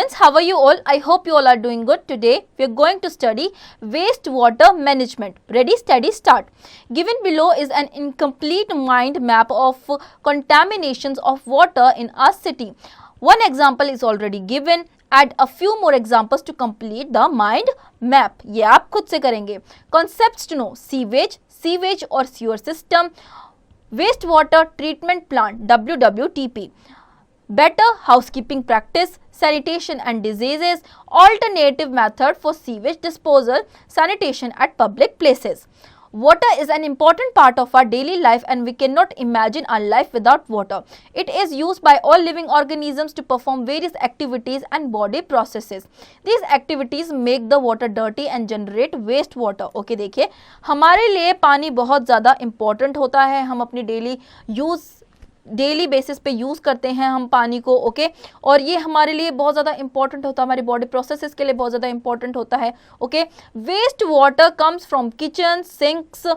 Students, how are you all? I hope you all are doing good. Today we are going to study wastewater management. Ready, steady, start. Given below is an incomplete mind map of contaminations of water in our city. One example is already given. Add a few more examples to complete the mind map. ये आप खुद से करेंगे. Concepts to know: sewage or sewer system, wastewater treatment plant WWTP, better housekeeping practice, sanitation and diseases, alternative method for sewage disposal, sanitation at public places. Water is an important part of our daily life and we cannot imagine our life without water. It is used by all living organisms to perform various activities and body processes. These activities make the water dirty and generate waste water. Okay, देखिए हमारे लिए पानी बहुत ज़्यादा important होता है. हम अपनी डेली बेसिस पे यूज़ करते हैं हम पानी को. ओके और ये हमारे लिए बहुत ज़्यादा इंपॉर्टेंट होता है, हमारी बॉडी प्रोसेसेस के लिए बहुत ज़्यादा इंपॉर्टेंट होता है. Okay waste water comes from kitchen, sinks,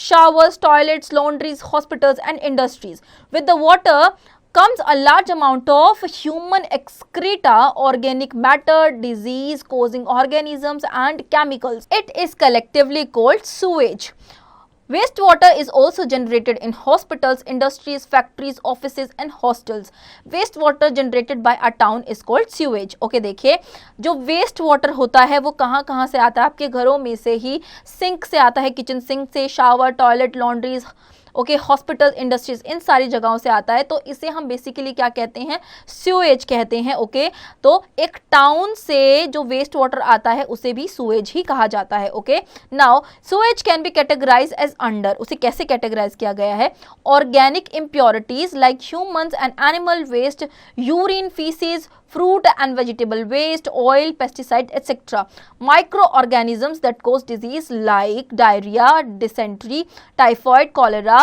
showers, toilets, laundries, hospitals and industries. With the water comes a large amount of human excreta, organic matter, disease causing organisms and chemicals. It is collectively called sewage. Wastewater is also generated in hospitals, industries, factories, offices and hostels. Wastewater generated by a town is called sewage. Okay, देखिए जो waste water होता है वो कहाँ से आता है? आपके घरों में से ही सिंक से आता है, किचन सिंक से, shower, toilet, laundries, okay hospital, industries, इन सारी जगहों से आता है. तो इसे हम बेसिकली क्या कहते हैं? सीवेज कहते हैं. ओके तो एक टाउन से जो वेस्ट वाटर आता है उसे भी सीवेज ही कहा जाता है. Okay now sewage can be categorise as under. उसे कैसे कैटेगराइज किया गया है? Organic impurities like humans and animal waste, urine, faeces, fruit and vegetable waste, oil, pesticide, etc. Microorganisms that cause disease like diarrhea, dysentery, typhoid, cholera,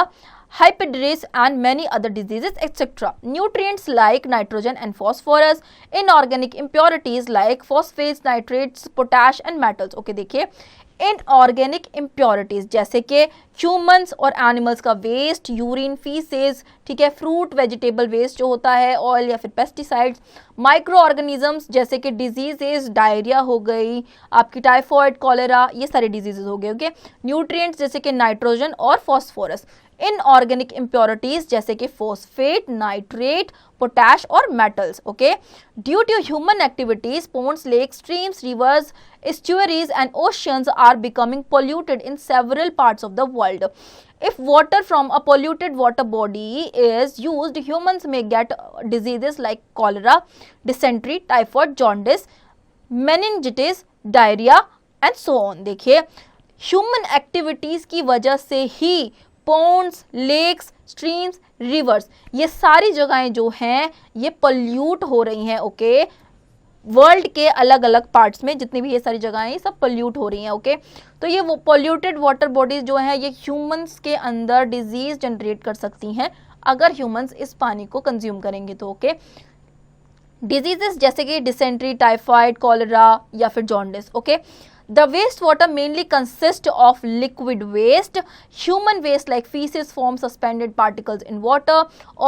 hyperidaris and many other diseases, etc. Nutrients like nitrogen and phosphorus, inorganic impurities like phosphates, nitrates, potash and metals. Okay, देखिए inorganic impurities जैसे कि humans और animals का waste, urine, faeces, ठीक है, fruit, vegetable waste जो होता है, ऑयल या फिर पेस्टिसाइड्स, माइक्रो ऑर्गेनिजम्स जैसे कि डिजीजेस, डायरिया हो गई, आपकी टाइफॉइड, कॉलेरा, ये सारे डिजीजेस हो गए. ओके न्यूट्रिएंट्स जैसे कि नाइट्रोजन और फॉस्फोरस. इनऑर्गेनिक इम्प्योरिटीज जैसे कि फोस्फेट, नाइट्रेट, पोटैश और metals. Okay due to human activities, ponds, lakes, streams, rivers, estuaries and oceans are becoming polluted in several parts of the world. If water from a polluted water body is used, humans may get diseases like cholera, dysentery, typhoid, jaundice, meningitis, diarrhea and so on. देखिए human activities की वजह से ही Pond's, lakes, streams, reverse, ये सारी जगहें जो हैं ये पोल्यूट हो रही हैं. ओके वर्ल्ड के अलग अलग पार्ट्स में जितनी भी ये सारी जगहें हैं ये सब पोल्यूट हो रही हैं. ओके तो ये वो पोल्यूटेड वाटर बॉडीज जो हैं ये ह्यूमंस के अंदर डिजीज जनरेट कर सकती हैं अगर ह्यूमंस इस पानी को कंज्यूम करेंगे तो. ओके डिजीजेस जैसे कि डिसेंट्री, टाइफाइड, कॉलेरा या फिर jaundice. Okay The wastewater mainly consists of liquid waste. Human waste like feces form suspended particles in water,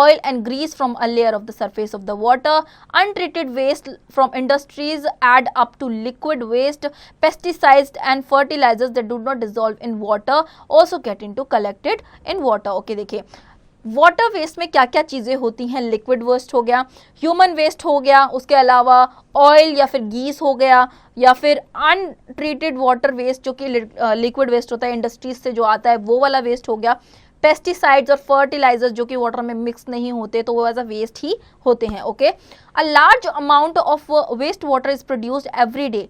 oil and grease from a layer of the surface of the water. Untreated waste from industries add up to liquid waste. Pesticides and fertilizers that do not dissolve in water also get into collected in water. Okay, देखिए water waste में क्या क्या चीज़ें होती हैं? Liquid waste हो गया, human waste हो गया, उसके अलावा ऑयल या फिर गीस हो गया, या फिर अनट्रीटेड वाटर वेस्ट जो कि लिक्विड वेस्ट होता है इंडस्ट्रीज से जो आता है वो वाला वेस्ट हो गया. पेस्टिसाइड्स और फर्टिलाइजर्स जो कि वाटर में मिक्स नहीं होते तो वो एज अ वेस्ट ही होते हैं. Okay a large amount of waste water is produced every day.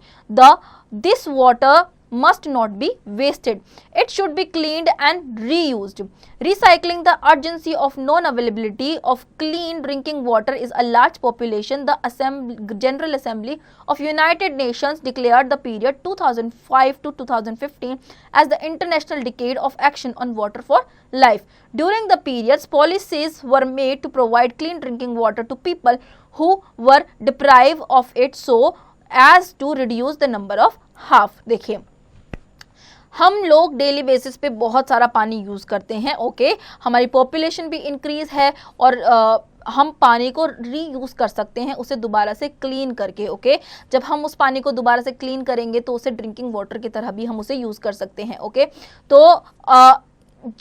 This water must not be wasted. It should be cleaned and reused. Recycling the urgency of non-availability of clean drinking water is a large population. The General Assembly of United Nations declared the period 2005 to 2015 as the International Decade of Action on Water for Life. During the periods, policies were made to provide clean drinking water to people who were deprived of it so as to reduce the number of half. देखिए हम लोग daily basis पे बहुत सारा पानी use करते हैं, okay. हमारी पॉपुलेशन भी इंक्रीज है और हम पानी को रीयूज़ कर सकते हैं उसे दोबारा से क्लीन करके, ओके। जब हम उस पानी को दोबारा से क्लीन करेंगे तो उसे ड्रिंकिंग वाटर की तरह भी हम उसे यूज़ कर सकते हैं, ओके। तो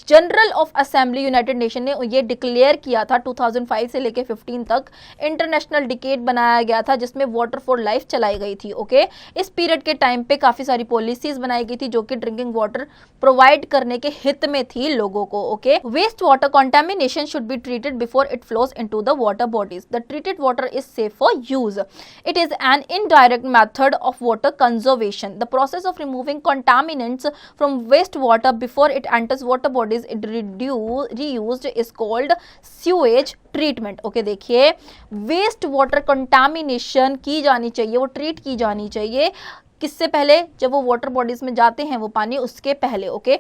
general of assembly United nation ने ये डिक्लेयर किया था 2005 से लेके 15 तक इंटरनेशनल डिकेड बनाया गया था जिसमें वाटर फॉर लाइफ चलाई गई थी, ओके। इस पीरियड के टाइम पे काफ़ी सारी पॉलिसीज बनाई गई थी जो कि ड्रिंकिंग वाटर प्रोवाइड करने के हित में थी लोगों को, okay. Waste water contamination should be treated before it flows into the water bodies. The treated water is safe for use. It is an indirect method of water conservation. The process of removing contaminants from wastewater before it enters water bodies it reused is called sewage treatment, okay. देखिए, waste water contamination की जानी चाहिए, वो treat की जानी चाहिए किससे पहले? जब वो वाटर बॉडीज में जाते हैं वो पानी, उसके पहले, ओके।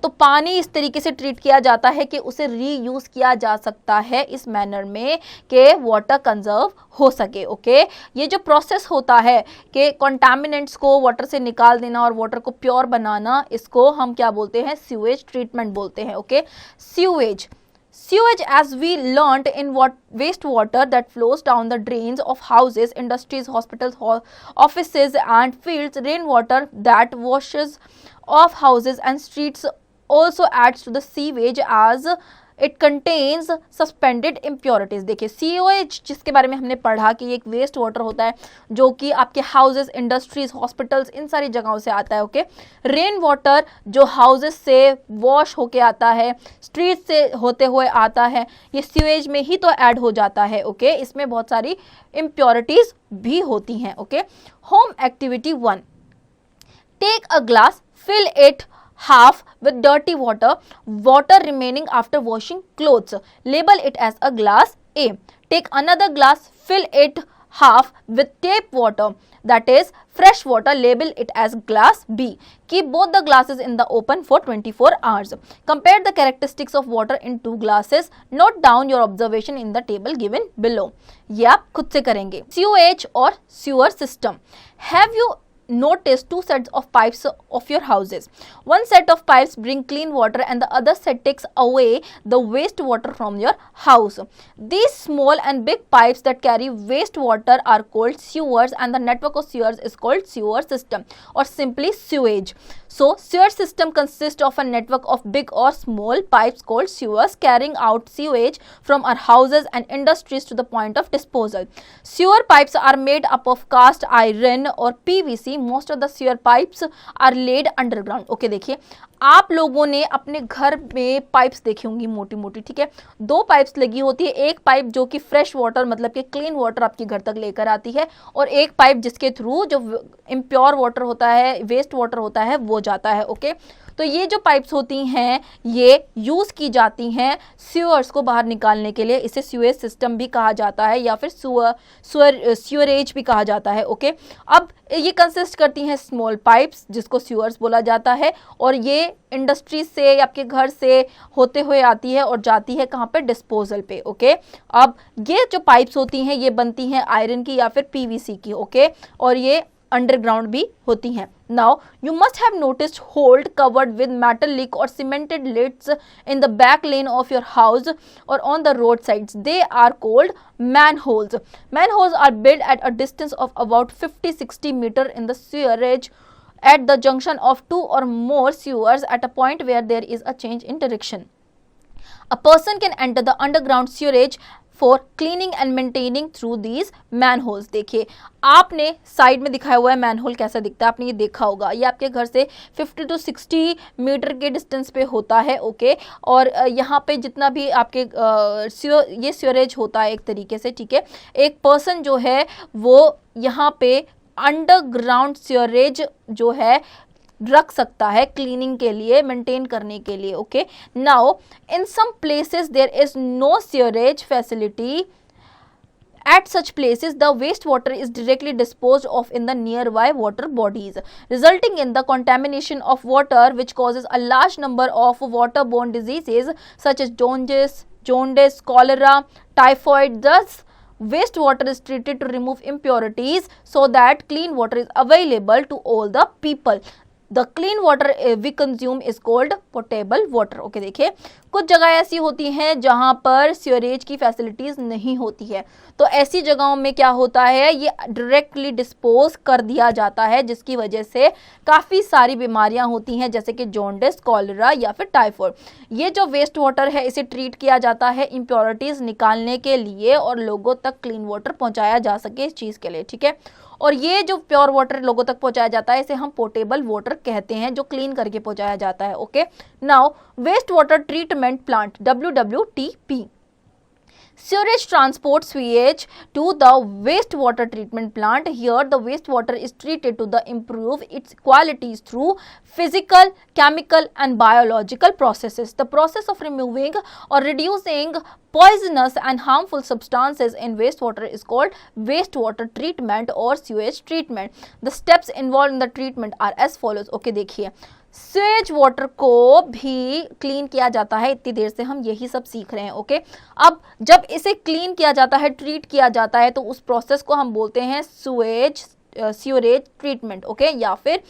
तो पानी इस तरीके से ट्रीट किया जाता है कि उसे रीयूज किया जा सकता है इस मैनर में कि वाटर कंजर्व हो सके, ओके। ये जो प्रोसेस होता है कि कंटामिनेंट्स को वाटर से निकाल देना और वाटर को प्योर बनाना, इसको हम क्या बोलते हैं? सीवेज ट्रीटमेंट बोलते हैं, okay. Sewage, as we learnt in wastewater that flows down the drains of houses, industries, hospitals, offices and fields, rainwater that washes off houses and streets also adds to the sewage as it contains suspended impurities। देखिए, sewage जिसके बारे में हमने पढ़ा कि एक waste water होता है जो कि आपके हाउसेस, इंडस्ट्रीज, हॉस्पिटल्स, इन सारी जगहों से आता है, ओके। रेन वाटर जो हाउसेस से वॉश होके आता है, स्ट्रीट से होते हुए आता है, ये सीवेज में ही तो ऐड हो जाता है, ओके। इसमें बहुत सारी इम्प्योरिटीज भी होती हैं, okay. Home activity 1, take a glass, fill it half with dirty water remaining after washing clothes. Label it as a glass A. Take another glass, fill it half with tap water, that is fresh water. Label it as glass B. Keep both the glasses in the open for 24 hours. Compare the characteristics of water in two glasses. Note down your observation in the table given below. ये आप खुद से करेंगे। Sewage और sewer system. Have you notice two sets of pipes of your houses? One set of pipes bring clean water and the other set takes away the waste water from your house. These small and big pipes that carry waste water are called sewers and the network of sewers is called sewer system or simply sewage. So sewer system consists of a network of big or small pipes called sewers carrying out sewage from our houses and industries to the point of disposal. Sewer pipes are made up of cast iron or PVC. Most of the sewer pipes are laid underground. Okay, देखिए, आप लोगों ने अपने घर में pipes देखी होंगी मोटी मोटी, ठीक है। दो पाइप्स लगी होती है, एक पाइप जो कि फ्रेश वाटर मतलब कि क्लीन वाटर आपके घर तक लेकर आती है और एक पाइप जिसके थ्रू जो इम्प्योर वाटर होता है, वेस्ट वाटर होता है, वो जाता है, ओके। तो ये जो पाइप्स होती हैं ये यूज़ की जाती हैं सीवर्स को बाहर निकालने के लिए। इसे सीवेज सिस्टम भी कहा जाता है या फिर सीवरेज भी कहा जाता है, ओके। अब ये कंसिस्ट करती हैं स्मॉल पाइप्स जिसको सीवर्स बोला जाता है और ये इंडस्ट्रीज से आपके घर से होते हुए आती है और जाती है कहाँ पे? डिस्पोजल पे, ओके। अब ये जो पाइप्स होती हैं ये बनती हैं आयरन की या फिर पीवीसी की, ओके, और ये अंडरग्राउंड भी होती हैं। Now you must have noticed holes covered with metallic or cemented lids in the back lane of your house or on the roadsides. They are called manholes. Manholes are built at a distance of about 50-60 meters in the sewerage at the junction of two or more sewers at a point where there is a change in direction. A person can enter the underground sewerage for cleaning and maintaining through these manholes. देखिए, आपने side में दिखाया हुआ है manhole कैसा दिखता है, आपने ये देखा होगा। ये आपके घर से 50 to 60 मीटर के डिस्टेंस पे होता है, ओके। और यहाँ पे जितना भी आपके ये सीवरेज होता है एक तरीके से, ठीक है। एक पर्सन जो है वो यहाँ पे अंडरग्राउंड सीवरेज जो है रख सकता है क्लीनिंग के लिए, मेंटेन करने के लिए, okay. Now in some places there is no sewerage facility. At such places, the wastewater is directly disposed of in the nearby water bodies, resulting in the contamination of water, which causes a large number of waterborne diseases such as jaundice, cholera, typhoid. Thus, wastewater is treated to remove impurities so that clean water is available to all the people. The clean water we consume is called portable water. Okay, देखिए कुछ जगह ऐसी होती हैं जहां पर sewerage की facilities नहीं होती है, तो ऐसी जगहों में क्या होता है, ये डायरेक्टली डिस्पोज कर दिया जाता है, जिसकी वजह से काफ़ी सारी बीमारियां होती हैं जैसे कि जॉन्डिस, कॉलेरा या फिर टाइफाइड। ये जो वेस्ट वाटर है इसे ट्रीट किया जाता है इम्प्योरिटीज़ निकालने के लिए और लोगों तक क्लीन वाटर पहुंचाया जा सके इस चीज़ के लिए, ठीक है। और ये जो प्योर वाटर लोगों तक पहुंचाया जाता है इसे हम पोर्टेबल वाटर कहते हैं, जो क्लीन करके पहुंचाया जाता है। Okay, now waste water treatment plant WWTP, sewage transport sewage to the wastewater treatment plant. Here the wastewater is treated to the improve its qualities through physical, chemical and biological processes. The process of removing or reducing poisonous and harmful substances in wastewater is called wastewater treatment or sewage treatment. The steps involved in the treatment are as follows. Okay, देखिए Suez water को भी clean किया जाता है, इतनी देर से हम यही सब सीख रहे हैं। ओके, अब जब इसे क्लीन किया जाता है, ट्रीट किया जाता है, तो उस प्रोसेस को हम बोलते हैं सीवरेज ट्रीटमेंट। ओके, या फिर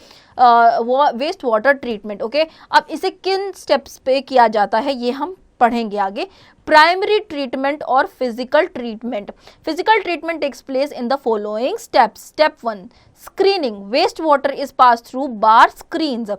वेस्ट वाटर ट्रीटमेंट। ओके, अब इसे किन स्टेप्स पे किया जाता है ये हम पढ़ेंगे आगे। प्राइमरी ट्रीटमेंट और physical treatment. Physical treatment takes place in the following steps. Step 1, screening. Wastewater is passed through bar screens.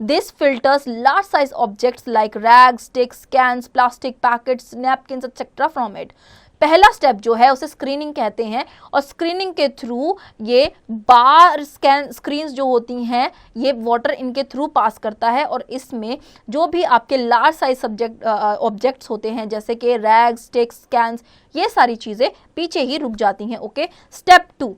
This filters large size objects like rags, sticks, cans, plastic packets, napkins etc. from it. पहला step जो है उसे screening कहते हैं और screening के through ये बार screens जो होती हैं ये वाटर इनके थ्रू पास करता है और इसमें जो भी आपके लार्ज साइज ऑब्जेक्ट्स होते हैं जैसे कि रैग्स, स्टिक्स, कैन्स, ये सारी चीज़ें पीछे ही रुक जाती हैं। Okay, step 2,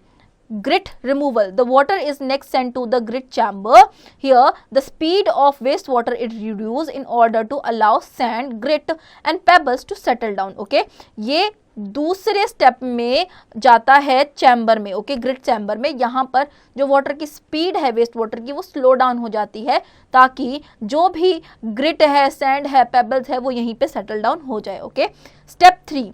grit removal. The water is next sent to the grit chamber. Here the speed of wastewater is reduced in order to allow sand, grit and pebbles to settle down. Okay, ये दूसरे step में जाता है chamber में। Okay, grit chamber में यहाँ पर जो वाटर की स्पीड है वेस्ट वाटर की वो स्लो डाउन हो जाती है ताकि जो भी ग्रिट है, सैंड है, पेबल्स है वो यहीं पे सेटल डाउन हो जाए। Okay, step 3,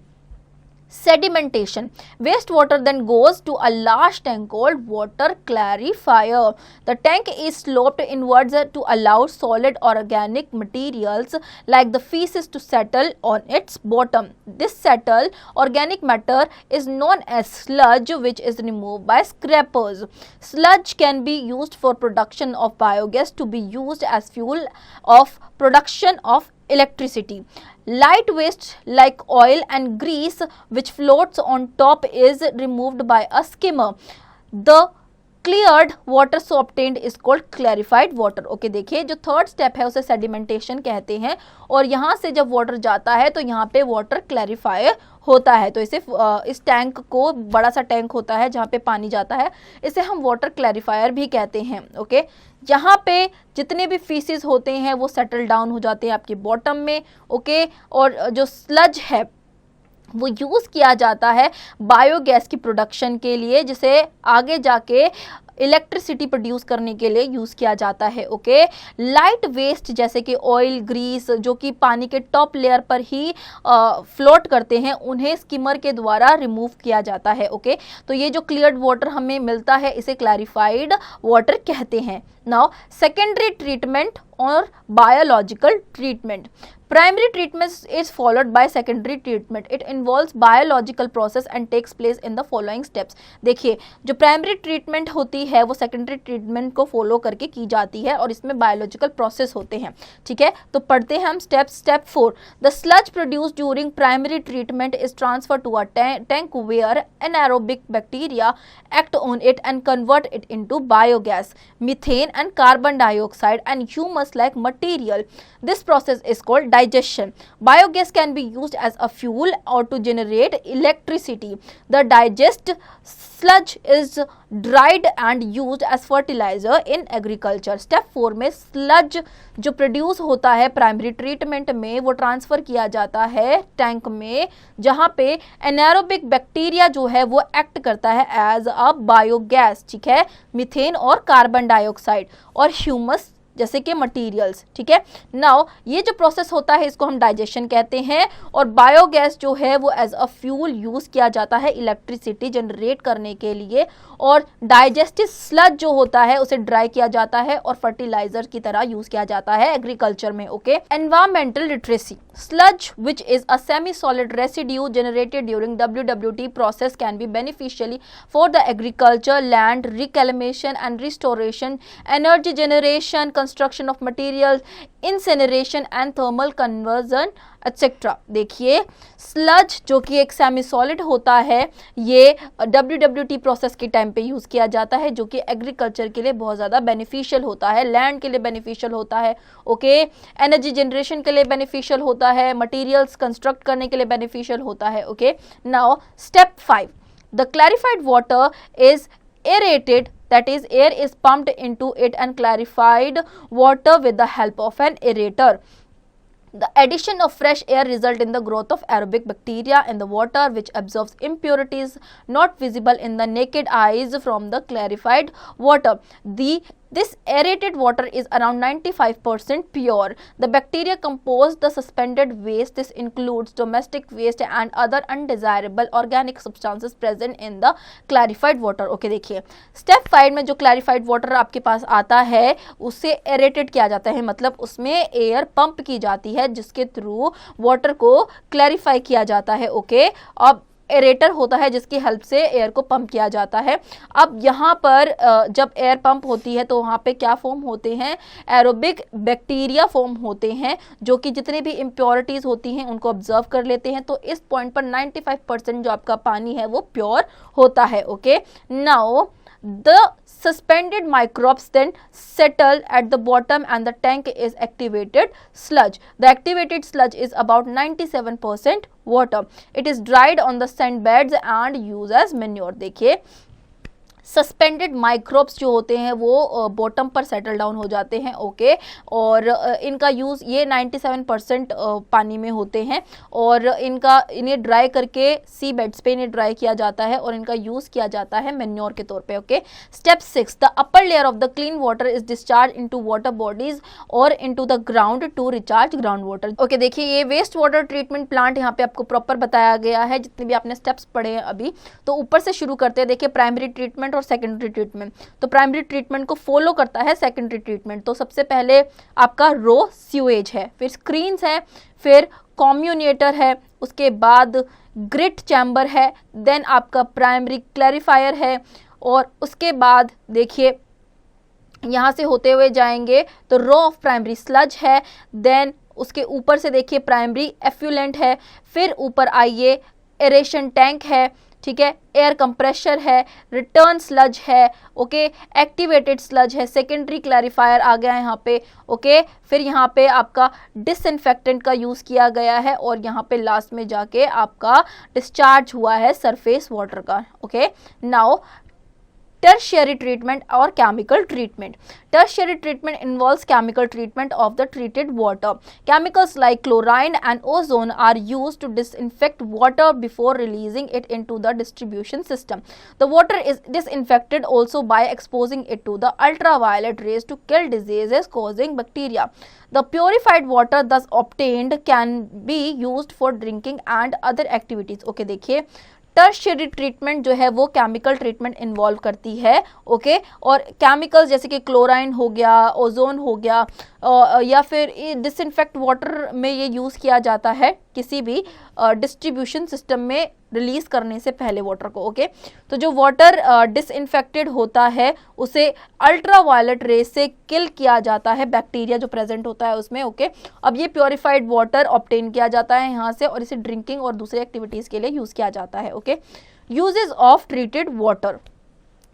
sedimentation. Wastewater then goes to a large tank called water clarifier. The tank is sloped inwards to allow solid organic materials like the feces to settle on its bottom. This settled organic matter is known as sludge, which is removed by scrapers. Sludge can be used for production of biogas to be used as fuel of production of electricity. Light waste like oil and grease which floats on top is removed by a skimmer. The cleared water so obtained is called clarified water. Okay, देखिए जो third step है उसे sedimentation कहते हैं और यहाँ से जब वाटर जाता है तो यहाँ पे वाटर क्लैरिफाई होता है। तो इसे इस टैंक को, बड़ा सा टैंक होता है जहाँ पे पानी जाता है, इसे हम वाटर क्लैरिफायर भी कहते हैं। ओके, यहाँ पे जितने भी फीसेस होते हैं वो सेटल डाउन हो जाते हैं आपके बॉटम में। ओके, और जो स्लज है वो यूज़ किया जाता है बायोगैस की प्रोडक्शन के लिए, जिसे आगे जाके इलेक्ट्रिसिटी प्रोड्यूस करने के लिए यूज़ किया जाता है। ओके, लाइट वेस्ट जैसे कि ऑयल, ग्रीस जो कि पानी के टॉप लेयर पर ही फ्लोट करते हैं उन्हें स्किमर के द्वारा रिमूव किया जाता है। ओके, तो ये जो क्लियर्ड वाटर हमें मिलता है इसे क्लैरिफाइड वाटर कहते हैं। नाउ सेकेंडरी ट्रीटमेंट और biological treatment. Primary treatment is followed by secondary treatment. It involves biological process and takes place in the following steps. देखिए जो प्राइमरी ट्रीटमेंट होती है वो सेकेंडरी ट्रीटमेंट को फॉलो करके की जाती है और इसमें बायोलॉजिकल प्रोसेस होते हैं। ठीक है, तो पढ़ते हैं हम step 4। The sludge produced during primary treatment is transfer to a tank where anaerobic bacteria act on it and convert it into biogas, methane and carbon dioxide and humus like material. This process is called digestion. Biogas can be used as a fuel or to generate electricity. The digest sludge is dried and used as fertilizer in agriculture. Step 4 में sludge जो produce होता है primary treatment में वो transfer किया जाता है tank में, जहाँ पे एनारोबिक बैक्टीरिया जो है वो एक्ट करता है एज अ बायोगैस। ठीक है, मीथेन और कार्बन डाइऑक्साइड और ह्यूमस जैसे कि मटीरियल्स, ठीक है। नाउ ये जो प्रोसेस होता है इसको हम डाइजेशन कहते हैं, और बायोगैस जो है वो एज अ फ्यूल यूज किया जाता है इलेक्ट्रिसिटी जनरेट करने के लिए, और डाइजेस्टिव स्लज जो होता है उसे ड्राई किया जाता है और फर्टिलाइजर की तरह यूज किया जाता है एग्रीकल्चर में, okay. Environmental literacy, sludge which is a semi-solid residue generated during WWT process can be beneficially for the agriculture, land reclamation and restoration, energy generation, construction of materials, incineration and thermal conversion etc. देखिए sludge जो कि एक semi solid होता है ये WWT process के time पे use किया जाता है, जो कि एग्रीकल्चर के लिए बहुत ज़्यादा बेनिफिशियल होता है, लैंड के लिए बेनिफिशियल होता है, ओके, एनर्जी जनरेशन के लिए बेनिफिशियल होता है, मटेरियल्स कंस्ट्रक्ट करने के लिए बेनिफिशियल होता है, okay. Now step 5, the clarified water is aerated, that is air is pumped into it and clarified water with the help of an aerator. The addition of fresh air result in the growth of aerobic bacteria in the water which absorbs impurities not visible in the naked eyes from the clarified water. This aerated water is around 95% pure. The bacteria compose the suspended waste. This includes domestic waste and other undesirable organic substances present in the clarified water. Okay, देखिए step 5 में जो clarified water आपके पास आता है उसे aerated किया जाता है, मतलब उसमें एयर पंप की जाती है जिसके थ्रू वाटर को क्लैरिफाई किया जाता है, ओके। अब एरेटर होता है जिसकी हेल्प से एयर को पंप किया जाता है। अब यहाँ पर जब एयर पंप होती है तो वहाँ पे क्या फॉर्म होते हैं, एरोबिक बैक्टीरिया फॉर्म होते हैं जो कि जितने भी इम्प्योरिटीज होती हैं उनको ऑब्जर्व कर लेते हैं। तो इस पॉइंट पर 95% जो आपका पानी है वो प्योर होता है, okay. Now the suspended microbes then settle at the bottom and the tank is activated sludge. The activated sludge is about 97% water. It is dried on the sand beds and used as manure. देखिए suspended microbes जो होते हैं वो bottom पर settle down हो जाते हैं, okay, और इनका यूज़ ये 97% पानी में होते हैं और इन्हें ड्राई करके सी बेड्स पे इन्हें ड्राई किया जाता है और इनका यूज़ किया जाता है मैन्योर के तौर पे, okay. Step 6, the upper layer of the clean water is discharge into water bodies और into the ground to recharge ground water, okay. देखिए ये वेस्ट वाटर ट्रीटमेंट प्लांट यहाँ पे आपको प्रॉपर बताया गया है, जितने भी आपने स्टेप्स पढ़े हैं अभी। तो ऊपर से शुरू करते हैं, देखिए प्राइमरी ट्रीटमेंट और सेकेंडरी ट्रीटमेंट। तो प्राइमरी ट्रीटमेंट को फॉलो करता है सेकेंडरी ट्रीटमेंट। तो सबसे पहले आपका रो सीवेज है, फिर स्क्रीन्स है, फिर कम्युनिकेटर है, उसके बाद ग्रिट चैम्बर है, देन आपका प्राइमरी क्लैरिफायर है, और उसके बाद देखिए यहाँ से होते हुए जाएंगे तो रो ऑफ प्राइमरी स्लज है, देन उसके ऊपर से देखिए प्राइमरी एफ्यूलेंट है, फिर ऊपर आइए एरेशन टैंक है, ठीक है, एयर कंप्रेशर है, रिटर्न स्लज है, ओके, एक्टिवेटेड स्लज है, सेकेंडरी क्लैरिफायर आ गया है यहाँ पे, ओके। फिर यहाँ पे आपका डिसइंफेक्टेंट का यूज़ किया गया है और यहाँ पे लास्ट में जाके आपका डिस्चार्ज हुआ है सरफेस वाटर का, okay. Now tertiary treatment or chemical treatment. Tertiary treatment involves chemical treatment of the treated water. Chemicals like chlorine and ozone are used to disinfect water before releasing it into the distribution system. The water is disinfected also by exposing it to the ultraviolet rays to kill diseases causing bacteria. The purified water thus obtained can be used for drinking and other activities. Okay, देखिए tertiary treatment जो है वो chemical treatment involve करती है, okay. और chemicals जैसे कि chlorine हो गया, ओजोन हो गया, या फिर डिसइंफेक्ट वाटर में ये यूज़ किया जाता है किसी भी डिस्ट्रीब्यूशन सिस्टम में रिलीज करने से पहले वाटर को, ओके। तो जो वाटर डिसइंफेक्टेड होता है उसे अल्ट्रावायलेट रे से किल किया जाता है, बैक्टीरिया जो प्रेजेंट होता है उसमें, ओके। अब ये प्योरीफाइड वाटर ऑब्टेन किया जाता है यहाँ से और इसे ड्रिंकिंग और दूसरी एक्टिविटीज़ के लिए यूज़ किया जाता है, okay. Uses of treated water.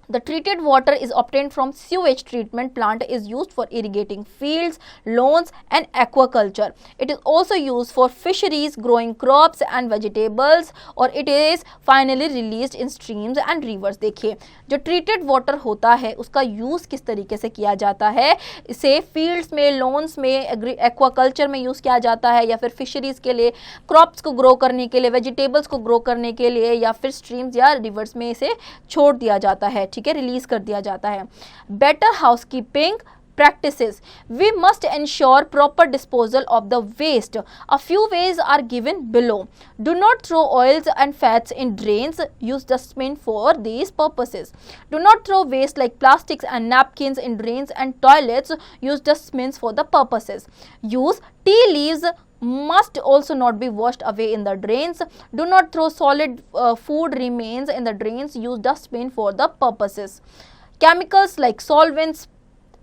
The treated water is obtained from sewage treatment plant is used for irrigating fields, lawns and aquaculture. It is also used for fisheries, growing crops and vegetables, और it is finally released in streams and rivers. देखिए जो treated water होता है उसका use किस तरीके से किया जाता है, इसे fields में, lawns में, aquaculture में यूज़ किया जाता है, या फिर fisheries के लिए, crops को grow करने के लिए, vegetables को grow करने के लिए, या फिर streams या rivers में इसे छोड़ दिया जाता है, ठीक है, रिलीज कर दिया जाता है. Better housekeeping practices. We must ensure proper disposal of the waste. A few ways are given below. Do not throw oils and fats in drains. Use dustbin for these purposes. Do not throw waste like plastics and napkins in drains and toilets. Use dustbins for the purposes. Use tea leaves must also not be washed away in the drains. Do not throw solid food remains in the drains. Use dustbin for the purposes. Chemicals like solvents,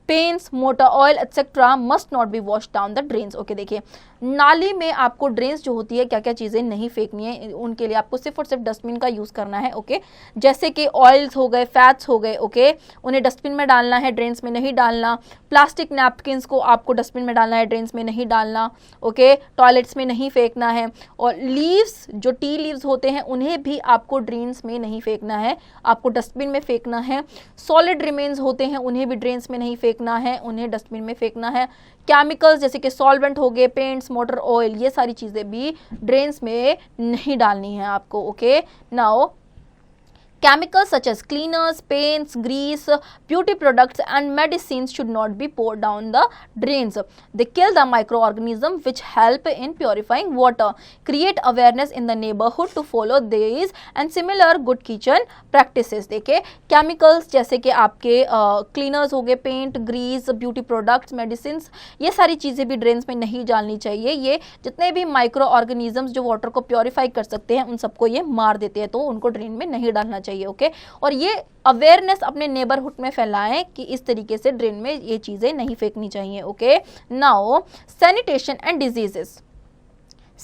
paints, motor oil etcetera must not be wash down the drains. Okay, देखिए नाली में आपको drains जो होती है क्या क्या चीज़ें नहीं फेंकनी है, उनके लिए आपको सिर्फ और सिर्फ डस्टबिन का यूज़ करना है. ओके, जैसे कि ऑयल्स हो गए, फैट्स हो गए, ओके, उन्हें डस्टबिन में डालना है, ड्रेन्स में नहीं डालना. प्लास्टिक नैपकिन्स को आपको डस्टबिन में डालना है, ड्रेन्स में नहीं डालना. ओके, टॉयलेट्स में नहीं फेंकना है. और लीव्स, जो टी लीव्स होते हैं, उन्हें भी आपको ड्रेन्स में नहीं फेंकना है, आपको डस्टबिन में फेंकना है. सॉलिड रिमेन्स होते हैं, उन्हें भी ड्रेन्स में नहीं फेंकना है, उन्हें डस्टबिन में फेंकना है. केमिकल्स जैसे कि सॉल्वेंट हो गए, पेंट्स, मोटर ऑयल, ये सारी चीज़ें भी ड्रेन्स में नहीं डालनी है आपको. Okay, now chemicals such as cleaners, paints, grease, beauty products and medicines should not be poured down the drains. They kill the microorganisms which help in purifying water. Create awareness in the neighborhood to follow these and similar good kitchen practices. देखिए chemicals जैसे कि आपके cleaners हो गए, paint, grease, beauty products, medicines, ये सारी चीज़ें भी ड्रेन्स में नहीं डालनी चाहिए. ये जितने भी माइक्रो ऑर्गेनिजम्स जो वाटर को प्योरीफाई कर सकते हैं उन सबको ये मार देते हैं, तो उनको ड्रेन में नहीं डालना चाहिए. ओके, और ये अवेयरनेस अपने नेबरहुड में फैलाएं कि इस तरीके से ड्रेन में ये चीजें नहीं फेंकनी चाहिए. Okay, now sanitation and diseases.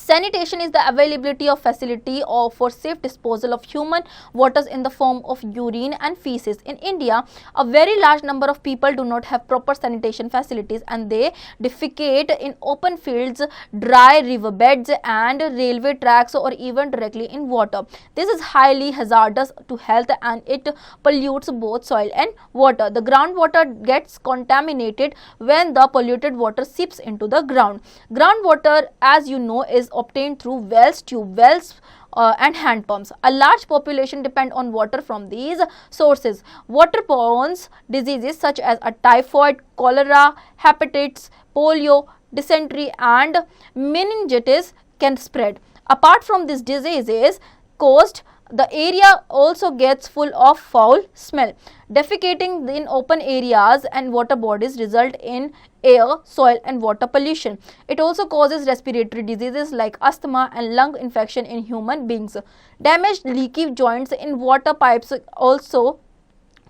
Sanitation is the availability of facility for safe disposal of human waters in the form of urine and feces. In India, a very large number of people do not have proper sanitation facilities and they defecate in open fields, dry riverbeds and railway tracks or even directly in water. This is highly hazardous to health and it pollutes both soil and water. The groundwater gets contaminated when the polluted water seeps into the ground. Groundwater, as you know, is obtained through wells, tube wells and hand pumps. A large population depend on water from these sources. Waterborne diseases such as typhoid, cholera, hepatitis, polio, dysentery and meningitis can spread. Apart from these diseases caused, the area also gets full of foul smell. Defecating in open areas and water bodies result in air, soil and water pollution. It also causes respiratory diseases like asthma and lung infection in human beings. Damaged leaky joints in water pipes also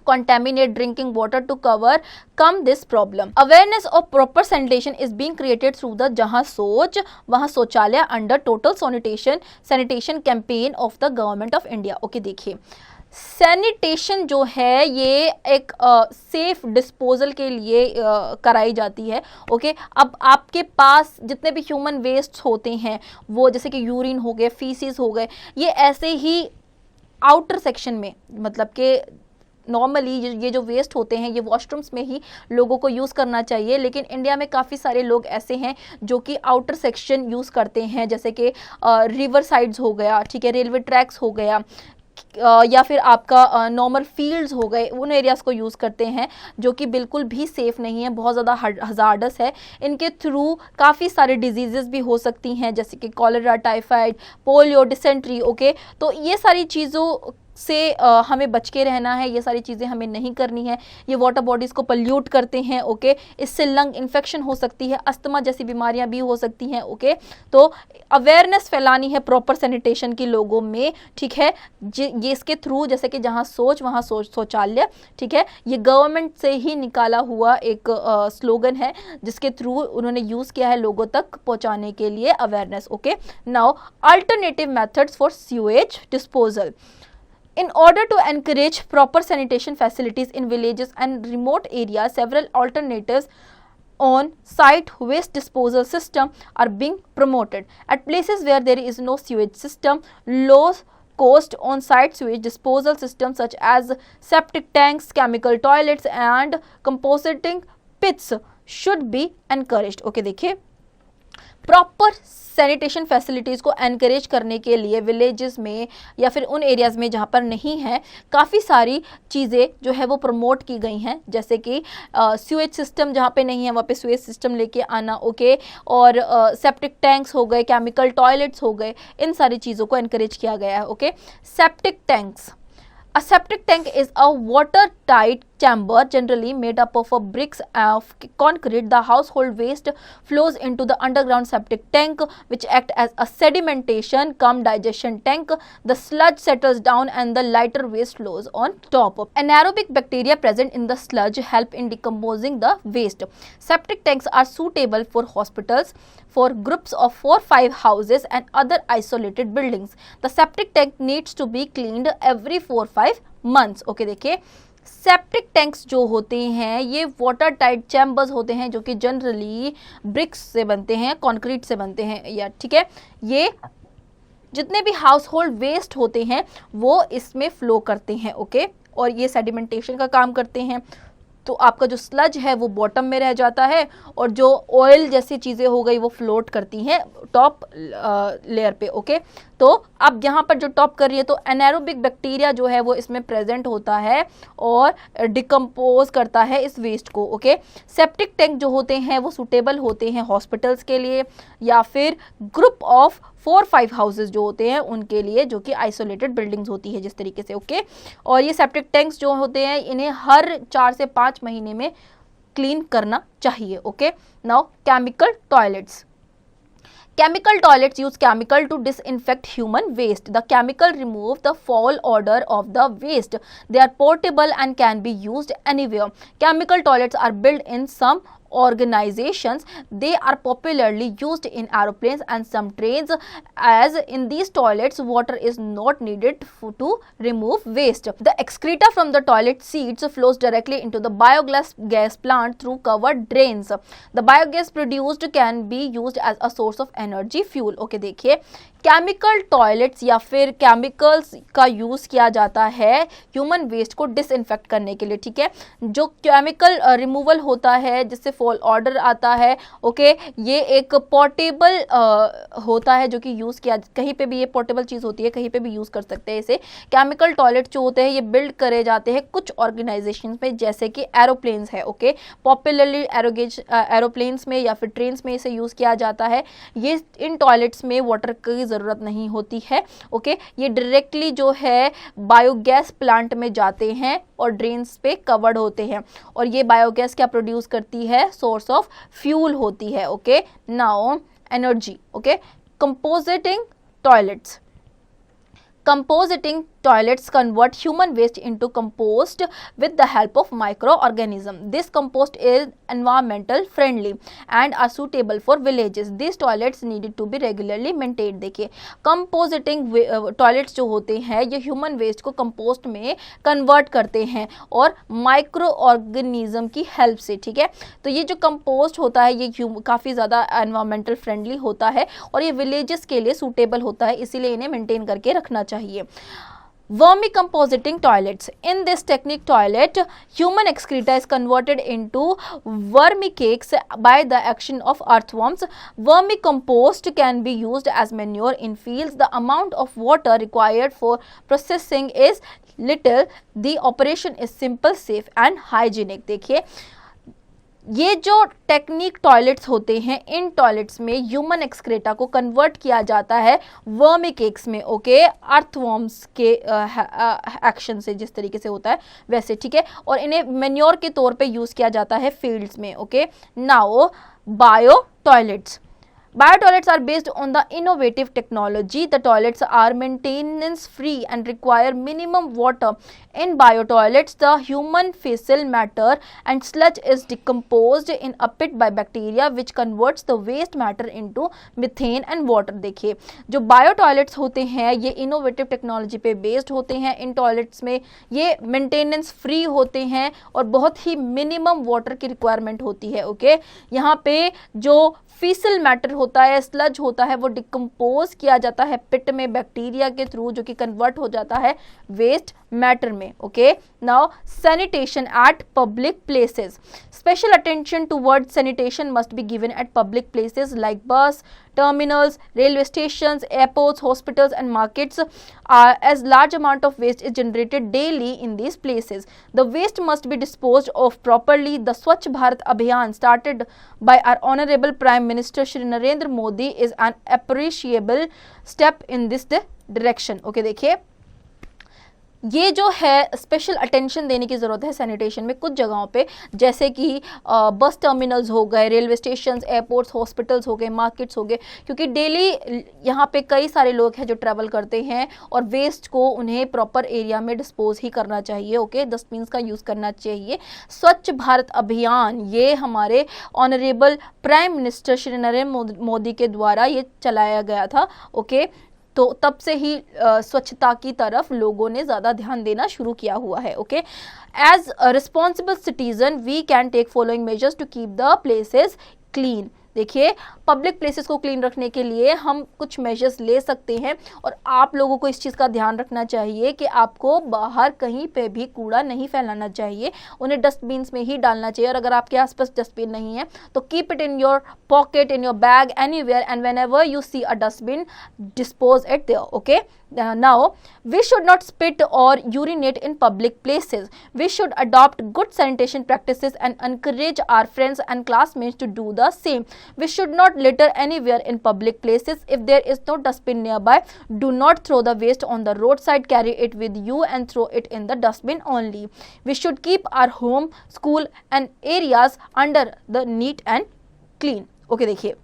contaminate drinking water. To overcome this problem, awareness of proper sanitation is being created through the Jahan Soch Wahan Shauchalaya under total sanitation campaign of the government of India. Okay, देखिए sanitation जो है ये एक safe disposal के लिए कराई जाती है. ओके, अब आपके पास जितने भी ह्यूमन वेस्ट होते हैं, वो जैसे कि यूरिन हो गए, फीसिस हो गए, ये ऐसे ही आउटर सेक्शन में, मतलब कि नॉर्मली ये जो वेस्ट होते हैं ये वॉशरूम्स में ही लोगों को यूज़ करना चाहिए. लेकिन इंडिया में काफ़ी सारे लोग ऐसे हैं जो कि आउटर सेक्शन यूज़ करते हैं, जैसे कि रिवर साइड्स हो गया, ठीक है, रेलवे ट्रैक्स हो गया, या फिर आपका नॉर्मल फील्ड्स हो गए, उन एरियाज़ को यूज़ करते हैं जो कि बिल्कुल भी सेफ़ नहीं है, बहुत ज़्यादा हज़ार्डस है. इनके थ्रू काफ़ी सारे डिजीज़ेस भी हो सकती हैं, जैसे कि cholera, typhoid, polio, dysentery. Okay, तो ये सारी चीज़ों से हमें बच के रहना है, ये सारी चीज़ें हमें नहीं करनी है. ये वाटर बॉडीज़ को पल्यूट करते हैं. ओके, इससे लंग इन्फेक्शन हो सकती है, अस्थमा जैसी बीमारियां भी हो सकती हैं. ओके, तो अवेयरनेस फैलानी है प्रॉपर सैनिटेशन की लोगों में, ठीक है. ये इसके थ्रू, जैसे कि जहां सोच वहां शौचालय, ठीक है, ये गवर्नमेंट से ही निकाला हुआ एक स्लोगन है जिसके थ्रू उन्होंने यूज़ किया है लोगों तक पहुँचाने के लिए awareness. Okay, now alternative methods for sewage disposal. In order to encourage proper sanitation facilities in villages and remote areas, several alternatives on-site waste disposal system are being promoted. At places where there is no sewage system, low-cost on-site sewage disposal systems such as septic tanks, chemical toilets and composting pits should be encouraged. Okay, देखिए proper sanitation facilities को encourage करने के लिए villages में या फिर उन areas में जहाँ पर नहीं है, काफ़ी सारी चीज़ें जो है वो प्रमोट की गई हैं, जैसे कि स्यूएज सिस्टम जहाँ पे नहीं है वहाँ पे स्यूएज सिस्टम लेके आना, ओके, और सेप्टिक टैंक्स हो गए, केमिकल टॉयलेट्स हो गए, इन सारी चीज़ों को एनकरेज किया गया है, okay. Septic tanks, a septic tank is a watertight chamber generally made up of bricks of concrete. The household waste flows into the underground septic tank, which act as a sedimentation cum digestion tank. The sludge settles down and the lighter waste flows on top. Anaerobic bacteria present in the sludge help in decomposing the waste. Septic tanks are suitable for hospitals, for groups of 4-5 houses and other isolated buildings. The septic tank needs to be cleaned every 4-5 months. Okay, देखिए septic tanks जो होते हैं ये water tight chambers होते हैं जो कि generally BRICS से बनते हैं, कंक्रीट से बनते हैं, या ठीक है, ये जितने भी हाउस होल्ड वेस्ट होते हैं वो इसमें फ्लो करते हैं, ओके, और ये सेडिमेंटेशन का काम करते हैं। तो आपका जो स्लज है वो बॉटम में रह जाता है और जो ऑयल जैसी चीज़ें हो गई वो फ्लोट करती हैं टॉप लेयर पे, ओके। तो अब यहाँ पर जो टॉप कर रही है तो एनारोबिक बैक्टीरिया जो है वो इसमें प्रेजेंट होता है और डिकम्पोज करता है इस वेस्ट को, ओके। सेप्टिक टैंक जो होते हैं वो सूटेबल होते हैं हॉस्पिटल्स के लिए या फिर ग्रुप ऑफ 4-5 हाउसेज जो होते हैं उनके लिए, जो कि आइसोलेटेड बिल्डिंग्स होती है जिस तरीके से, ओके। और ये सेप्टिक टैंक्स जो होते हैं इन्हें हर 4 से 5 महीने में क्लीन करना चाहिए, okay. Now chemical toilets. Chemical toilets use chemical to disinfect human waste. The chemical remove the foul odor of the waste. They are portable and can be used anywhere. Chemical toilets are built in some organizations. They are popularly used in aeroplanes and some trains, as in these toilets water is not needed to remove waste. The excreta from the toilet seats flows directly into the biogas gas plant through covered drains. The biogas produced can be used as a source of energy fuel. Okay, देखिए chemical toilets या फिर chemicals का use किया जाता है human waste को disinfect करने के लिए, ठीक है। जो केमिकल रिमूवल होता है जिससे फॉल ऑर्डर आता है, ओके, ये एक पोर्टेबल होता है जो कि यूज़ किया, कहीं पे भी ये पोर्टेबल चीज़ होती है, कहीं पे भी यूज़ कर सकते हैं इसे। केमिकल टॉयलेट जो होते हैं ये बिल्ड करे जाते हैं कुछ ऑर्गेनाइजेशन में, जैसे कि एरोप्लेन्स है, ओके, पॉपुलरली एरोप्लेन्स में या फिर ट्रेन्स में इसे यूज़ किया जाता है। ये इन टॉयलेट्स में वाटर की ज़रूरत नहीं होती है, ओके। ये डायरेक्टली जो है बायोगैस प्लांट में जाते हैं और ड्रेन्स पे कवर्ड होते हैं और ये बायोगैस क्या प्रोड्यूस करती है, सोर्स ऑफ फ्यूल होती है, okay. Now energy, okay. Compositing toilets. Composting toilets convert human waste into compost with the help of microorganisms. This compost is environmental friendly and are suitable for villages. These toilets needed to be regularly maintained. देखिए composting toilets जो होते हैं ये human waste को compost में convert करते हैं और microorganism की help से, ठीक है। तो ये जो compost होता है ये काफ़ी ज़्यादा environmental friendly होता है और ये villages के लिए suitable होता है, इसीलिए इन्हें maintain करके रखना चाहिए। Vermicomposting toilets. In this technique, toilet human excreta is converted into vermicakes by the action of earthworms. Vermicompost can be used as manure in fields. The amount of water required for processing is little. The operation is simple, safe and hygienic. देखिए ये जो technique toilets होते हैं इन toilets में human excreta को convert किया जाता है वर्मिकेक्स में, ओके, अर्थवॉर्म्स के एक्शन से जिस तरीके से होता है वैसे, ठीक है, और इन्हें मैन्योर के तौर पे यूज़ किया जाता है फील्ड्स में, okay. Now bio toilets. Biotoilets are based on the innovative technology. The toilets are maintenance free and require minimum water. In biotoilets, the human fecal matter and sludge is decomposed in a pit by bacteria which converts the waste matter into methane and water. देखिए जो बायोटॉयलेट्स होते हैं ये innovative technology पे based होते हैं। इन toilets में ये मेंटेनेंस फ्री होते हैं और बहुत ही मिनिमम वाटर की रिक्वायरमेंट होती है, ओके। यहाँ पे जो फीसल मैटर होता है, स्लज होता है, वो डिकम्पोज किया जाता है पिट में बैक्टीरिया के थ्रू जो कि कन्वर्ट हो जाता है वेस्ट मैटर में, okay. Now, sanitation at public places. Special attention towards sanitation must be given at public places like bus terminals, railway stations, airports, hospitals and markets, as large amount of waste is generated daily in these places. The waste must be disposed of properly. The Swachh Bharat Abhiyan started by our Honorable Prime Minister Shri Narendra Modi is an appreciable step in this direction. Okay, देखिए ये जो है special attention देने की ज़रूरत है sanitation में कुछ जगहों पे, जैसे कि बस टर्मिनल्स हो गए, रेलवे स्टेशंस, एयरपोर्ट्स, हॉस्पिटल्स हो गए, मार्केट्स हो गए, क्योंकि डेली यहाँ पे कई सारे लोग हैं जो ट्रैवल करते हैं और वेस्ट को उन्हें प्रॉपर एरिया में डिस्पोज ही करना चाहिए. ओके, डस्टबिन्स का यूज़ करना चाहिए. स्वच्छ भारत अभियान ये हमारे honourable prime minister Shri Narendra Modi के द्वारा ये चलाया गया था. ओके, तो तब से ही स्वच्छता की तरफ लोगों ने ज़्यादा ध्यान देना शुरू किया हुआ है. Okay, as a responsible citizen we can take following measures to keep the places clean. देखिए, पब्लिक प्लेसेस को क्लीन रखने के लिए हम कुछ मेजर्स ले सकते हैं और आप लोगों को इस चीज़ का ध्यान रखना चाहिए कि आपको बाहर कहीं पे भी कूड़ा नहीं फैलाना चाहिए, उन्हें डस्टबिन्स में ही डालना चाहिए. और अगर आपके आसपास डस्टबिन नहीं है तो keep it in your pocket, in your bag, anywhere, and whenever you see a dustbin dispose it there. Okay, now we should not spit or urinate in public places. We should adopt good sanitation practices and encourage our friends and classmates to do the same. We should not litter anywhere in public places. If there is no dustbin nearby, do not throw the waste on the roadside. Carry it with you and throw it in the dustbin only. We should keep our home, school and areas under the neat and clean. Okay, देखिए,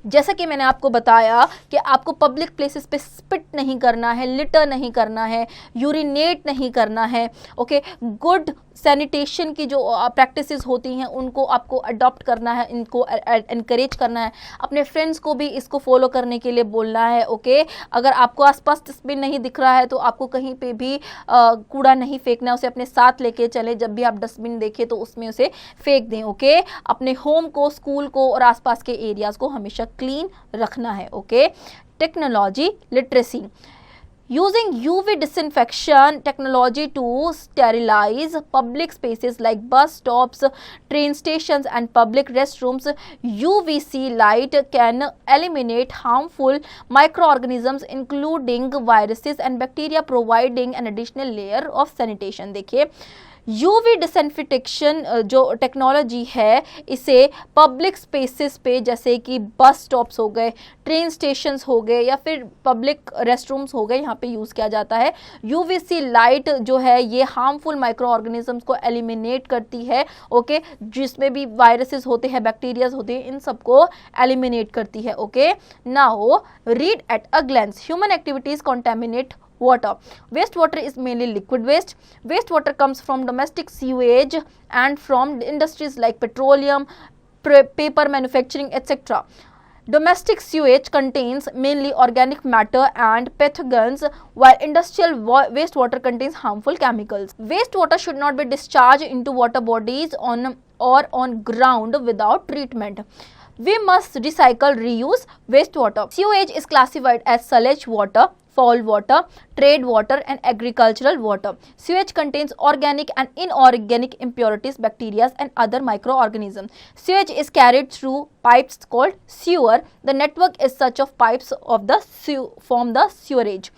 जैसा कि मैंने आपको बताया कि आपको public places पे spit नहीं करना है, लिटर नहीं करना है, यूरिनेट नहीं करना है. ओके, गुड सैनिटेशन की जो प्रैक्टिसेस होती हैं उनको आपको अडॉप्ट करना है, इनको एनकरेज करना है, अपने फ्रेंड्स को भी इसको फॉलो करने के लिए बोलना है. ओके, अगर आपको आसपास डस्टबिन नहीं दिख रहा है तो आपको कहीं पे भी कूड़ा नहीं फेंकना है, उसे अपने साथ लेके चले. जब भी आप डस्टबिन देखें तो उसमें उसे फेंक दें. ओके, अपने होम को, स्कूल को और आसपास के एरियाज़ को हमेशा क्लीन रखना है. Okay, technology literacy. Using UV disinfection technology to sterilize public spaces like bus stops, train stations and public restrooms, UVC light can eliminate harmful microorganisms including viruses and bacteria, providing an additional layer of sanitation. देखिए, UV disinfection जो technology है इसे public spaces पे जैसे कि bus stops हो गए, train stations हो गए या फिर पब्लिक रेस्टरूम्स हो गए, यहाँ पे यूज़ किया जाता है. यूवीसी लाइट जो है ये हार्मफुल माइक्रो ऑर्गेनिजम्स को एलिमिनेट करती है. ओके, जिसमें भी वायरसेस होते हैं, बैक्टीरियाज होते हैं, इन सबको एलिमिनेट करती है. Okay, now read at a glance. Human activities contaminate water. Wastewater is mainly liquid waste. Wastewater comes from domestic sewage and from industries like petroleum, paper manufacturing, etc. Domestic sewage contains mainly organic matter and pathogens, while industrial wastewater contains harmful chemicals. Wastewater should not be discharged into water bodies on ground without treatment. We must recycle, reuse wastewater. Sewage is classified as sewage water, foul water, trade water and agricultural water. Sewage contains organic and inorganic impurities, bacteria and other microorganisms. Sewage is carried through pipes called sewer. The network is such of pipes of the form the sewerage.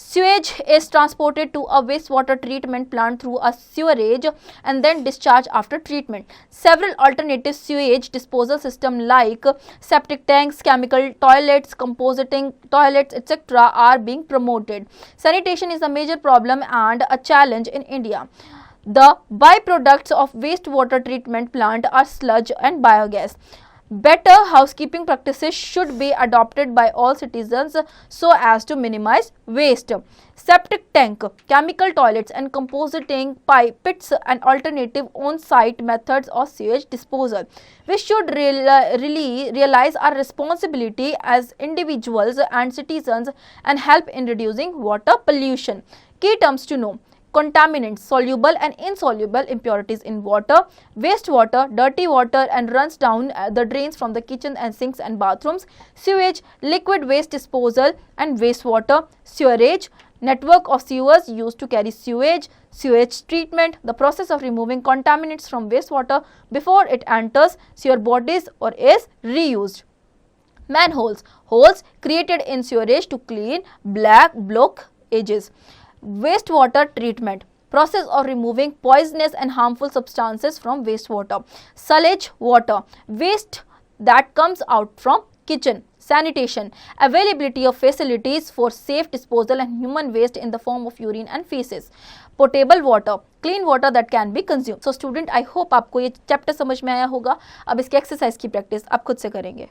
Sewage is transported to a wastewater treatment plant through a sewerage and then discharged after treatment. Several alternative sewage disposal systems like septic tanks, chemical toilets, composting toilets, etc. are being promoted. Sanitation is a major problem and a challenge in India. The byproducts of wastewater treatment plant are sludge and biogas. Better housekeeping practices should be adopted by all citizens so as to minimize waste. Septic tank, chemical toilets and composting pits and alternative on-site methods of sewage disposal. We should really realize our responsibility as individuals and citizens and help in reducing water pollution. Key terms to know: contaminants, soluble and insoluble impurities in water, wastewater, dirty water and runs down the drains from the kitchen and sinks and bathrooms, sewage, liquid waste disposal and wastewater, sewerage, network of sewers used to carry sewage, sewage treatment, the process of removing contaminants from wastewater before it enters sewer bodies or is reused. Manholes, holes created in sewerage to clean black block edges. Wastewater treatment, process of removing poisonous and harmful substances from wastewater. Sewage water, waste that comes out from kitchen. Sanitation, availability of facilities for safe disposal and human waste in the form of urine and feces. Potable water, clean water that can be consumed. So student, I hope आपको ये chapter समझ में आया होगा. अब इसके exercise की practice आप खुद से करेंगे.